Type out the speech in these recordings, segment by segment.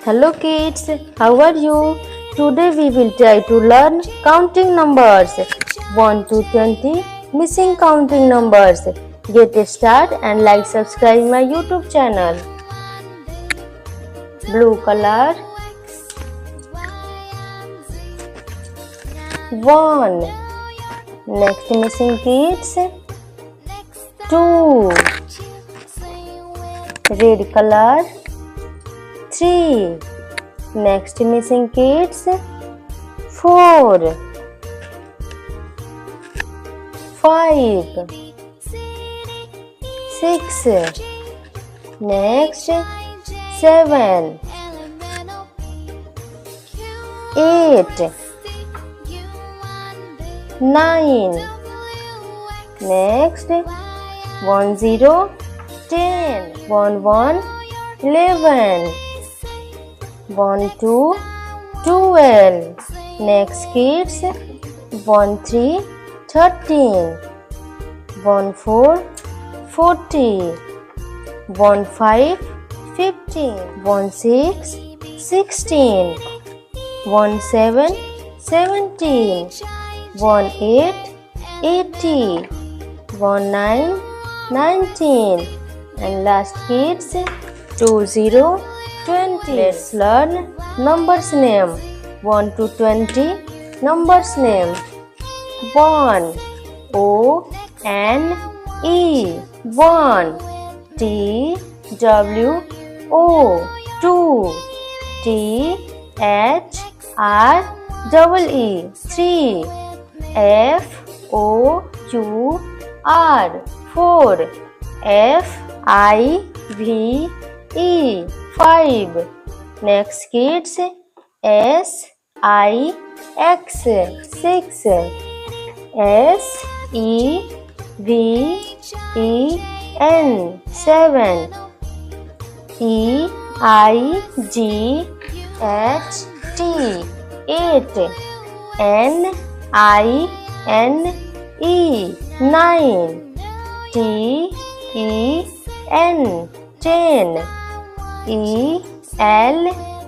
Hello kids, how are you? Today we will try to learn counting numbers 1 to 20, missing counting numbers. Get started and like subscribe my YouTube channel. Blue color 1. Next missing kids 2. Red color 3. Next missing kids 4. 5. 6. Next 7. 8. 9. Next 1 0. 10. 1 1. 11. 1 2. 12. Next kids 1 3. 13. 1 4. 40. 1 5. 15. 1 6. 16. 1 7. 17. 1 8. 80. 1 9. 19. And last kids 2 0. 20. Let's learn numbers name. 1 to 20 numbers name. 1 O N E 1. T W O 2. T H R E 3. F O U R 4. F I V E 5. Next kids S I X 6. S E V E N 7. E I G H T 8. N I N E 9. T E N 10. E L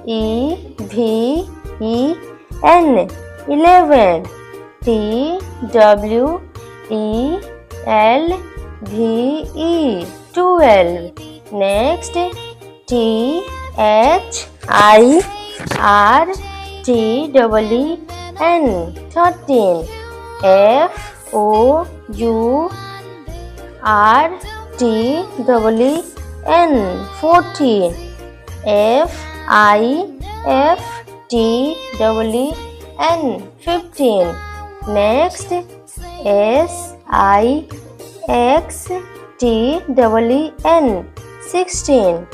E V E N 11. T W E L V E 12. Next T H I R T E N 13. F O U R T E N 14. F I F T E N 15. Next S I X T E N 16.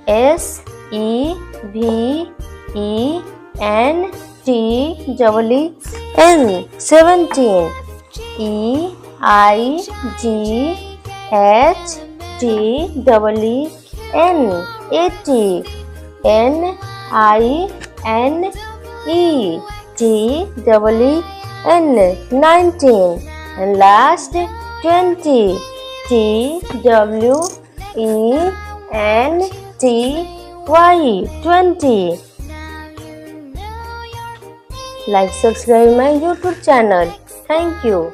S E V E N T E N 17. E I G H T E N 80. N I N E T E N 19. And last 20. T W E N T Y 20. Like subscribe my YouTube channel. Thank you.